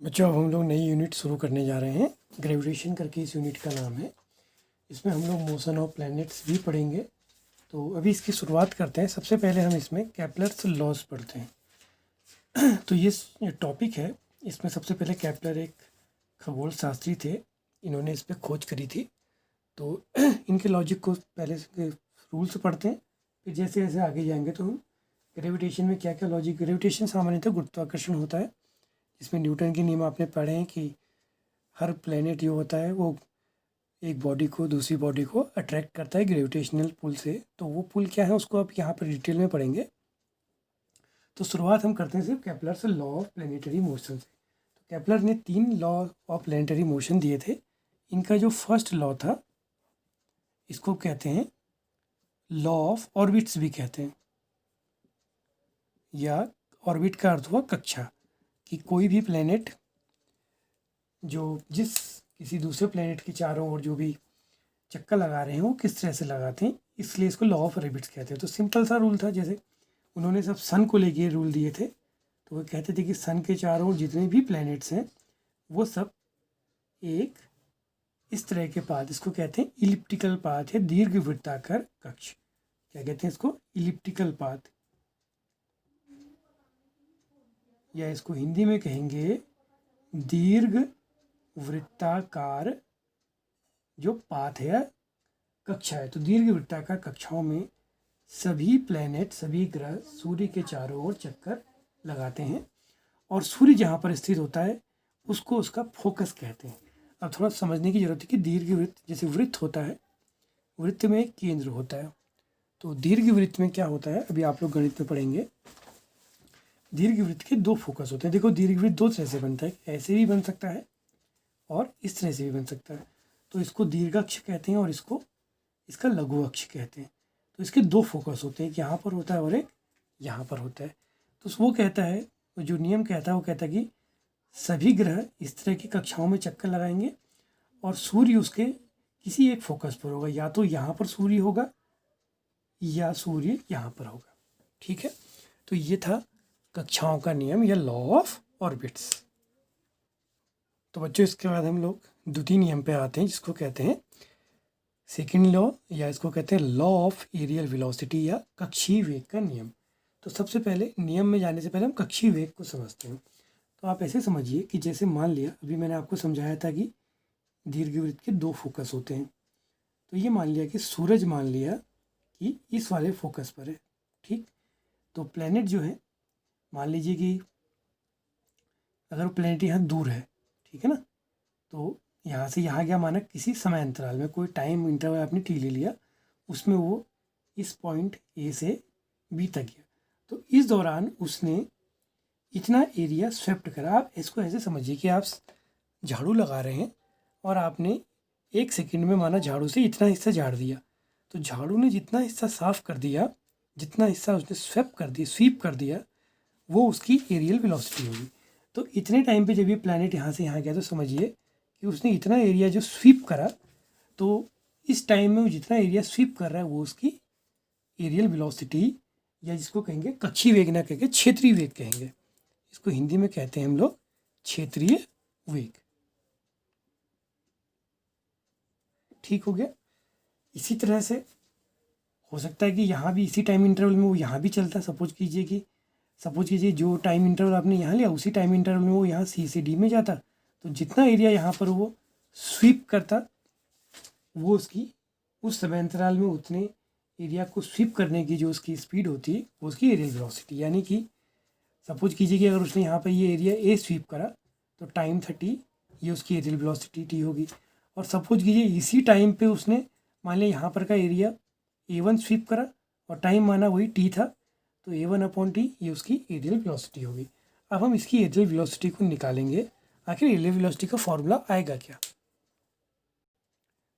बच्चों, अब हम लोग नई यूनिट शुरू करने जा रहे हैं। ग्रेविटेशन करके इस यूनिट का नाम है। इसमें हम लोग मोशन ऑफ प्लैनेट्स भी पढ़ेंगे। तो अभी इसकी शुरुआत करते हैं। सबसे पहले हम इसमें केपलर्स लॉज पढ़ते हैं। तो ये टॉपिक है। इसमें सबसे पहले केपलर एक खगोल शास्त्री थे। इन्होंने इस पर खोज करी थी। तो इनके लॉजिक को पहले से रूल्स पढ़ते हैं, फिर जैसे जैसे आगे जाएंगे तो हम ग्रेविटेशन में क्या क्या लॉजिक। ग्रेविटेशन सामान्यतः गुरुत्वाकर्षण होता है, इसमें न्यूटन के नियम आपने पढ़े हैं कि हर प्लेनेट जो होता है वो एक बॉडी को दूसरी बॉडी को अट्रैक्ट करता है ग्रेविटेशनल पुल से। तो वो पुल क्या है उसको आप यहाँ पर डिटेल में पढ़ेंगे। तो शुरुआत हम करते हैं सिर्फ केपलर से लॉ ऑफ प्लेनेटरी मोशन से। तो केपलर ने 3 लॉ ऑफ प्लेनेटरी मोशन दिए थे। इनका जो फर्स्ट लॉ था इसको कहते हैं लॉ ऑफ ऑर्बिट्स भी कहते हैं, या ऑर्बिट का अर्थ हुआ कक्षा, कि कोई भी प्लेनेट जो जिस किसी दूसरे प्लेनेट के चारों ओर जो भी चक्कर लगा रहे हैं वो किस तरह से लगाते हैं, इसलिए इसको लॉ ऑफ ऑर्बिट्स कहते हैं। तो सिंपल सा रूल था, जैसे उन्होंने सब सन को लेके रूल दिए थे। तो वो कहते थे कि सन के चारों ओर जितने भी प्लैनेट्स हैं वो सब एक इस तरह के पाथ, इसको कहते हैं इलिप्टिकल पाथ है, दीर्घवृत्ताकार कक्ष। क्या कहते हैं इसको? इलिप्टिकल पाथ, या इसको हिंदी में कहेंगे दीर्घ वृत्ताकार जो पाथ है, कक्षा है। तो दीर्घ वृत्ताकार कक्षाओं में सभी प्लैनेट, सभी ग्रह सूर्य के चारों ओर चक्कर लगाते हैं, और सूर्य जहाँ पर स्थित होता है उसको उसका फोकस कहते हैं। अब थोड़ा समझने की जरूरत है कि दीर्घ वृत्त, जैसे वृत्त होता है, वृत्त में एक केंद्र होता है। तो दीर्घ वृत्त में क्या होता है, अभी आप लोग गणित में पढ़ेंगे। दीर्घ वृत्त के 2 फोकस होते हैं। देखो, दीर्घ वृत्त 2 तरह से बनता है, ऐसे भी बन सकता है और इस तरह से भी बन सकता है। तो इसको दीर्घाक्ष कहते हैं और इसको इसका लघु अक्ष कहते हैं। तो इसके 2 फोकस होते हैं, एक यहाँ पर होता है और एक यहाँ पर होता है। तो वो कहता है, जो नियम कहता है वो कहता है कि सभी ग्रह इस तरह की कक्षाओं में चक्कर लगाएंगे और सूर्य उसके किसी एक फोकस पर होगा, या तो यहाँ पर सूर्य होगा या सूर्य यहाँ पर होगा। ठीक है, तो ये था कक्षाओं का नियम या लॉ ऑफ ऑर्बिट्स। तो बच्चों, इसके बाद हम लोग द्वितीय नियम पे आते हैं, जिसको कहते हैं सेकेंड लॉ, या इसको कहते हैं लॉ ऑफ एरियल वेलोसिटी या कक्षीय वेग का नियम। तो सबसे पहले नियम में जाने से पहले हम कक्षीय वेग को समझते हैं। तो आप ऐसे समझिए कि जैसे मान लिया, अभी मैंने आपको समझाया था कि दीर्घवृत्त के 2 फोकस होते हैं। तो ये मान लिया कि सूरज, मान लिया कि इस वाले फोकस पर है। ठीक, तो प्लैनेट जो है, मान लीजिए कि अगर प्लैनेट यहाँ दूर है, ठीक है ना, तो यहाँ से यहाँ गया, माना किसी समय अंतराल में, कोई टाइम इंटरवल आपने टी ले लिया, उसमें वो इस पॉइंट ए से बी तक गया। तो इस दौरान उसने इतना एरिया स्वेप्ट करा। आप इसको ऐसे समझिए कि आप झाड़ू लगा रहे हैं और आपने 1 सेकंड में माना झाड़ू से इतना हिस्सा झाड़ दिया। तो झाड़ू ने जितना हिस्सा साफ कर दिया, जितना हिस्सा उसने स्वीप कर दिया, वो उसकी एरियल वेलोसिटी होगी। तो इतने टाइम पे जब ये प्लैनेट यहाँ से यहाँ गया, तो समझिए कि उसने इतना एरिया जो स्वीप करा, तो इस टाइम में वो जितना एरिया स्वीप कर रहा है वो उसकी एरियल वेलोसिटी, या जिसको कहेंगे कक्षीय वेग ना कहेंगे, क्षेत्रीय वेग कहेंगे। इसको हिंदी में कहते हैं हम लोग क्षेत्रीय वेग। ठीक हो गया। इसी तरह से हो सकता है कि यहाँ भी इसी टाइम इंटरवल में वो यहाँ भी चलता है। सपोज कीजिए जो टाइम इंटरवल आपने यहाँ लिया, उसी टाइम इंटरवल में वो यहाँ सी से डी में जाता। तो जितना एरिया यहाँ पर वो स्वीप करता, वो उसकी उस समय अंतराल में उतने एरिया को स्वीप करने की जो उसकी स्पीड होती है, वो उसकी एरियल वेलोसिटी। यानी कि सपोज कीजिए कि अगर उसने यहाँ पर ये एरिया ए स्वीप करा, तो टाइम 30, ये उसकी एरियल वेलोसिटी टी होगी। और सपोज कीजिए इसी टाइम पे उसने मान लिया यहाँ पर का एरिया A1 स्वीप करा और टाइम माना वही टी था, तो A1/T ये उसकी एरियल वेलोसिटी होगी। अब हम इसकी एरियल वेलोसिटी को निकालेंगे, आखिर एरियल वेलोसिटी का फॉर्मूला आएगा क्या।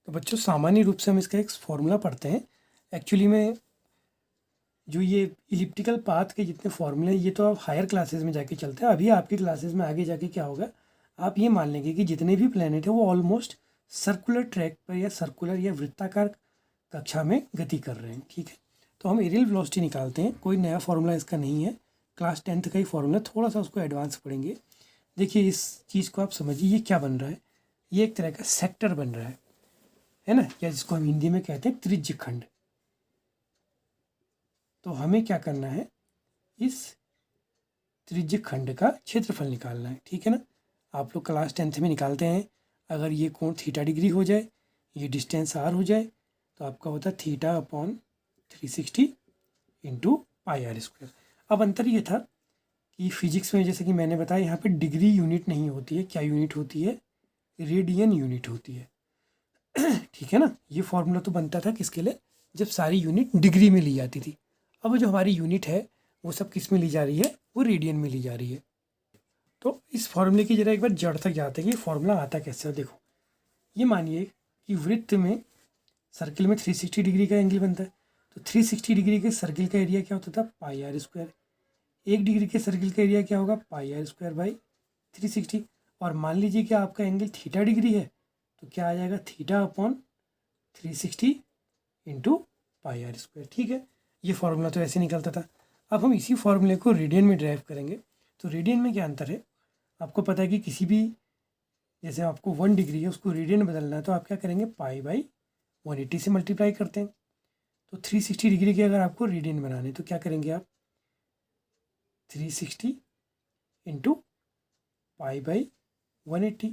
तो बच्चों, सामान्य रूप से हम इसका एक फॉर्मूला पढ़ते हैं। एक्चुअली में जो ये इलिप्टिकल पाथ के जितने फॉर्मूले हैं, ये तो आप हायर क्लासेस में जाके चलते हैं। अभी आपकी क्लासेस में आगे जाके क्या होगा, आप ये मान लेंगे कि जितने भी प्लैनेट है वो ऑलमोस्ट सर्कुलर ट्रैक पर या सर्कुलर या वृत्ताकार कक्षा में गति कर रहे हैं। ठीक है, तो हम एरियल वेलोसिटी निकालते हैं। कोई नया फॉर्मूला इसका नहीं है, क्लास 10th का ही फॉर्मूला, थोड़ा सा उसको एडवांस पढ़ेंगे। देखिए इस चीज़ को आप समझिए, ये क्या बन रहा है, ये एक तरह का सेक्टर बन रहा है ना, या जिसको हम हिंदी में कहते हैं त्रिज्य खंड। तो हमें क्या करना है, इस त्रिज्य खंड का क्षेत्रफल निकालना है, ठीक है ना। आप लोग क्लास 10th में निकालते हैं, अगर ये कोण थीटा डिग्री हो जाए, ये डिस्टेंस आर हो जाए, तो आपका होता है theta upon 360 into pi r square. अब अंतर ये था कि फिजिक्स में जैसे कि मैंने बताया, यहाँ पे डिग्री यूनिट नहीं होती है, क्या यूनिट होती है, रेडियन यूनिट होती है। ठीक है ना। ये फॉर्मूला तो बनता था किसके लिए, जब सारी यूनिट डिग्री में ली जाती थी। अब जो हमारी यूनिट है वो सब किस में ली जा रही है, वो रेडियन में ली जा रही है। तो इस फॉर्मूले की जरा एक बार जड़ तक जाते हैं कि फॉर्मूला आता कैसे है। देखो, ये मानिए कि वृत्त में, सर्किल में 360 डिग्री का एंगल बनता है। तो 360 डिग्री के सर्किल का एरिया क्या होता था, पाई आर स्क्वायर। 1 डिग्री के सर्किल का एरिया क्या होगा, पाई आर स्क्वायर बाई 360। और मान लीजिए कि आपका एंगल थीटा डिग्री है, तो क्या आ जाएगा, theta upon 360 into pi r square. ठीक है, ये फॉर्मूला तो ऐसे निकलता था। अब हम इसी फॉर्मूले को रेडियन में ड्राइव करेंगे। तो रेडियन में क्या अंतर है, आपको पता है कि किसी भी, जैसे आपको 1 डिग्री है उसको रेडियन बदलना है, तो आप क्या करेंगे, पाई बाई 180 से मल्टीप्लाई करते हैं। तो 360 डिग्री के अगर आपको रेडियन बनाने, तो क्या करेंगे आप, 360 इंटू पाई बाई 180,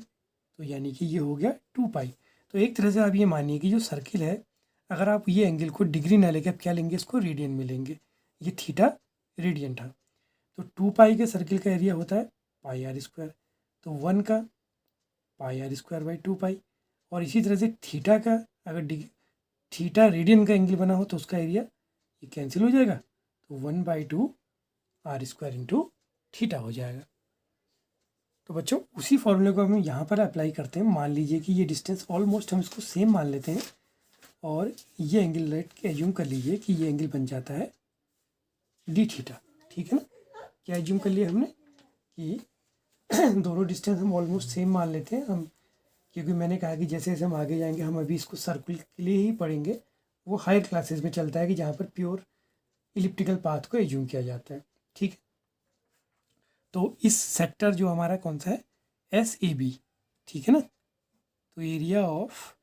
तो यानी कि ये हो गया 2 पाई। तो एक तरह से आप ये मानिए कि जो सर्किल है, अगर आप ये एंगल को डिग्री ना लेके आप क्या लेंगे, इसको रेडियन में लेंगे। ये थीटा रेडियन था। तो 2 पाई के सर्किल का एरिया होता है पाई आर स्क्वायर, तो 1 का पाई आर स्क्वायर बाई 2 पाई। और इसी तरह से थीटा का, अगर थीटा रेडियन का एंगल बना हो तो उसका एरिया ये कैंसिल हो जाएगा, तो 1/2 आर स्क्वायर इंटू थीटा हो जाएगा। तो बच्चों उसी फॉर्मूले को हम यहाँ पर अप्लाई करते हैं। मान लीजिए कि ये डिस्टेंस ऑलमोस्ट हम इसको सेम मान लेते हैं, और ये एंगल लेट के एज्यूम कर लीजिए कि ये एंगल बन जाता है डी थीटा। ठीक है ना, क्या एज्यूम कर लिया हमने कि दोनों डिस्टेंस हम ऑलमोस्ट सेम मान लेते हैं हम, क्योंकि मैंने कहा कि जैसे जैसे हम आगे जाएंगे हम अभी इसको सर्कुल के लिए ही पढ़ेंगे। वो हायर क्लासेस में चलता है कि जहाँ पर प्योर इलिप्टिकल पाथ को एज्यूम किया जाता है। ठीक है, तो इस सेक्टर जो हमारा कौन सा है, एस ए बी। ठीक है ना, तो एरिया ऑफ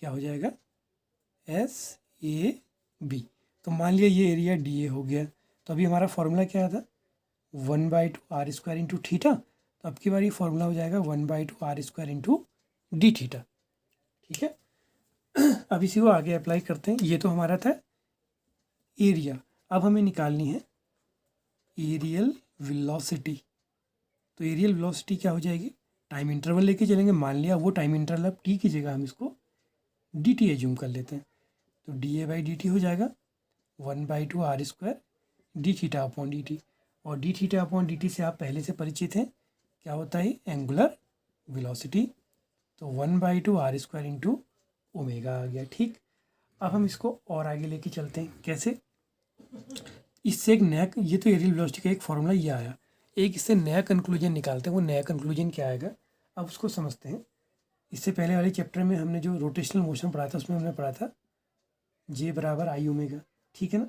क्या हो जाएगा, एस ए बी। तो मान लिया ये एरिया डी ए हो गया। तो अभी हमारा फॉर्मूला क्या था, 1/2 आर स्क्वायर इंटू थीटा। तो अब की बार ये फॉर्मूला हो जाएगा 1/2 r square into d theta. ठीक है, अब इसी को आगे अप्लाई करते हैं। ये तो हमारा था एरिया। अब हमें निकालनी है एरियल वेलोसिटी। तो एरियल वेलोसिटी क्या हो जाएगी, टाइम इंटरवल लेके चलेंगे। मान लिया वो टाइम इंटरवल अब टी की जगह हम इसको डी टी एज्यूम कर लेते हैं। तो D A by D T हो जाएगा 1/2 r square D theta upon D T. और D theta upon D T से आप पहले से परिचित हैं, क्या होता है, एंगुलर वेलोसिटी। तो 1/2 आर स्क्वायर इंटू ओमेगा आ गया। ठीक, अब हम इसको और आगे लेके चलते हैं। कैसे, इससे एक नया, ये तो एरियल वेलोसिटी का एक फॉर्मूला ये आया, एक इससे नया कंक्लूजन निकालते हैं। वो नया कंक्लूजन क्या आएगा, अब उसको समझते हैं। इससे पहले वाले चैप्टर में हमने जो रोटेशनल मोशन पढ़ा था उसमें हमने पढ़ा था जे बराबर आई ओमेगा। ठीक है ना,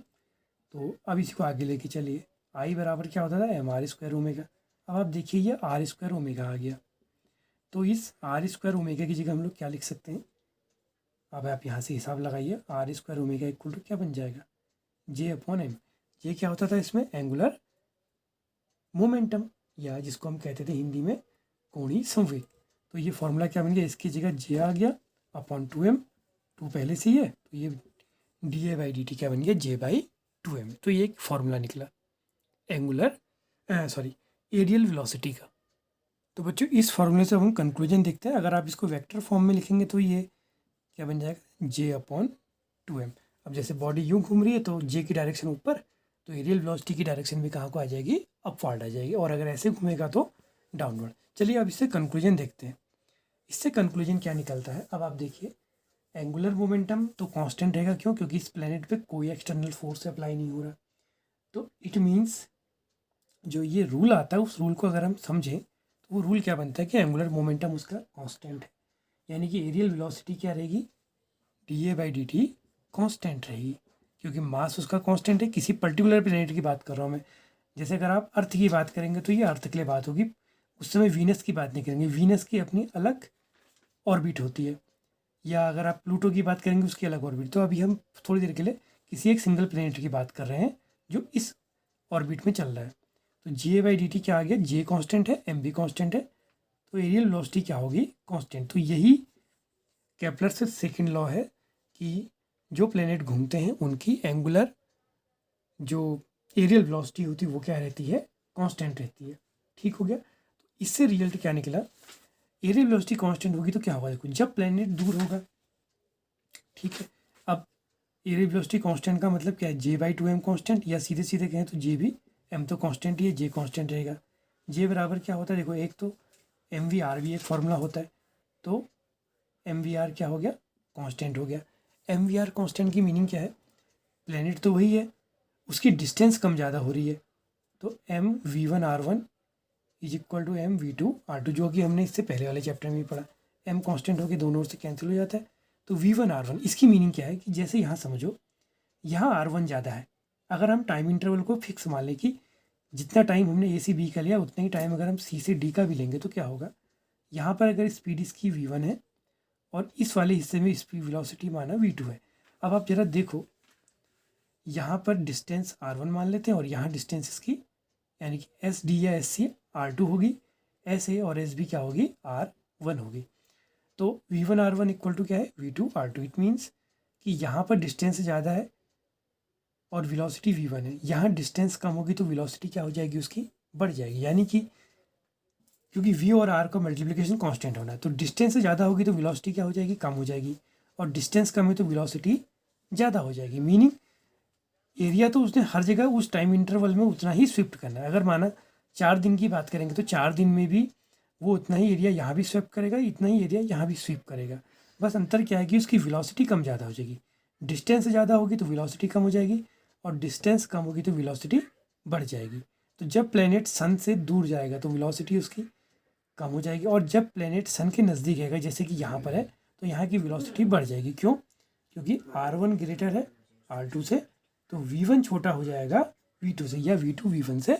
तो अब इसी को आगे लेके चलिए। आई बराबर क्या होता था, एम आर स्क्वायर ओमेगा। अब आप देखिए ये आर स्क्वायर ओमेगा आ गया। तो इस आर स्क्वायर ओमेगा की जगह हम लोग क्या लिख सकते हैं, अब आप यहाँ से हिसाब लगाइए। R square omega equal to क्या बन जाएगा, जे अपॉन एम। ये क्या होता था इसमें, एंगुलर मोमेंटम, या जिसको हम कहते थे हिंदी में कोणीय संवेग। तो ये फॉर्मूला क्या बन गया, इसकी जगह जे आ गया अपॉन 2m। 2 पहले से ही है, तो ये D A by D T क्या बन गया, जे बाई 2m। तो ये एक फॉर्मूला निकला एंगुलर एरियल वेलोसिटी का। तो बच्चों इस फॉर्मूले से हम कंक्लूजन देखते हैं। अगर आप इसको वेक्टर फॉर्म में लिखेंगे तो ये क्या बन जाएगा, जे अपॉन 2m। अब जैसे बॉडी यूँ घूम रही है तो जे की डायरेक्शन ऊपर, तो एरियल वेलोसिटी की डायरेक्शन भी कहाँ को आ जाएगी, अपवर्ड आ जाएगी। और अगर ऐसे घूमेगा तो डाउनवर्ड। चलिए अब इससे कंक्लूजन देखते हैं। इससे कंक्लूजन क्या निकलता है, अब आप देखिए एंगुलर मोमेंटम तो कांस्टेंट रहेगा। क्यों, क्योंकि इस प्लेनेट पे कोई एक्सटर्नल फोर्स अप्लाई नहीं हो रहा। तो इट मीन्स जो ये रूल आता है उस रूल को अगर हम समझें तो वो रूल क्या बनता है कि एंगुलर मोमेंटम उसका कांस्टेंट है। यानी कि एरियल वेलोसिटी क्या रहेगी, D A by D T constant रहेगी, क्योंकि मास उसका कांस्टेंट है। किसी पर्टिकुलर प्लेनेट की बात कर रहा हूँ मैं। जैसे अगर आप अर्थ की बात करेंगे तो ये अर्थ के लिए बात होगी, उस समय वीनस की बात नहीं करेंगे, वीनस की अपनी अलग ऑर्बिट होती है, या अगर आप प्लूटो की बात करेंगे उसकी अलग ऑर्बिट। तो अभी हम थोड़ी देर के लिए किसी एक सिंगल प्लेनेट की बात कर रहे हैं जो इस ऑर्बिट में चल रहा है। तो J/dt क्या आ गया, J कांस्टेंट है, M भी कांस्टेंट है, तो एरियल वेलोसिटी क्या होगी, कांस्टेंट। तो यही केपलर से सेकंड लॉ है कि जो प्लेनेट घूमते हैं उनकी एंगुलर जो एरियल वेलोसिटी होती है वो क्या रहती है, कांस्टेंट रहती है। ठीक हो गया। तो इससे रिजल्ट क्या निकला, एरियल वेलोसिटी कांस्टेंट होगी तो क्या होगा, देखो जब प्लेनेट दूर होगा, ठीक है। अब एरियल वेलोसिटी कांस्टेंट का मतलब क्या है, J/2m कांस्टेंट, या सीधे सीधे कहें तो J भी, M तो कांस्टेंट ही है, J कांस्टेंट रहेगा। J बराबर क्या होता है, देखो एक तो MVR भी एक फॉर्मूला होता है, तो MVR क्या हो गया, कांस्टेंट हो गया। MVR कांस्टेंट की मीनिंग क्या है, प्लेनेट तो वही है, उसकी डिस्टेंस कम ज़्यादा हो रही है, तो MV1R1 is equal to MV2R2, जो कि हमने इससे पहले वाले चैप्टर में भी पढ़ा। M कांस्टेंट होकर दोनों ओर से कैंसिल हो जाता है, तो V1R1। इसकी मीनिंग क्या है कि जैसे यहाँ समझो, यहाँ R1 ज़्यादा है, अगर हम टाइम इंटरवल को फिक्स मान लें कि जितना टाइम हमने A से B का लिया उतना ही टाइम अगर हम C से D का भी लेंगे तो क्या होगा, यहाँ पर अगर स्पीड इसकी V1 है और इस वाले हिस्से में स्पीड वेलोसिटी माना V2 है। अब आप जरा देखो, यहाँ पर डिस्टेंस R1 मान लेते हैं और यहाँ डिस्टेंस इसकी यानी कि SD या SC R2 होगी, SA और SB क्या होगी, R1 होगी। तो V1R1 इक्वल टू क्या है, V2R2। इट मीन्स कि यहाँ पर डिस्टेंस ज़्यादा है और वेलोसिटी V1 है, यहाँ डिस्टेंस कम होगी तो वेलोसिटी क्या हो जाएगी, उसकी बढ़ जाएगी। यानी कि क्योंकि V और R का मल्टीप्लिकेशन कांस्टेंट होना है, तो डिस्टेंस ज़्यादा होगी तो वेलोसिटी क्या हो जाएगी, कम हो जाएगी, और डिस्टेंस कम है तो वेलोसिटी ज़्यादा हो जाएगी। मीनिंग एरिया तो उसने हर जगह उस टाइम इंटरवल में उतना ही स्विफ्ट करना है। अगर माना 4 दिन की बात करेंगे तो 4 दिन में भी वो उतना ही एरिया यहाँ भी स्विप करेगा, इतना ही एरिया यहाँ भी स्विप करेगा। बस अंतर क्या है कि उसकी वेलोसिटी कम ज़्यादा हो जाएगी। डिस्टेंस ज़्यादा होगी तो वेलोसिटी कम हो जाएगी, और डिस्टेंस कम होगी तो वेलोसिटी बढ़ जाएगी। तो जब प्लेनेट सन से दूर जाएगा तो वेलोसिटी उसकी कम हो जाएगी, और जब प्लेनेट सन के नज़दीक आएगा जैसे कि यहाँ पर है तो यहाँ की वेलोसिटी बढ़ जाएगी। क्यों, क्योंकि R1 ग्रेटर है R2 से, तो V1 छोटा हो जाएगा V2 से, या V2 V1 से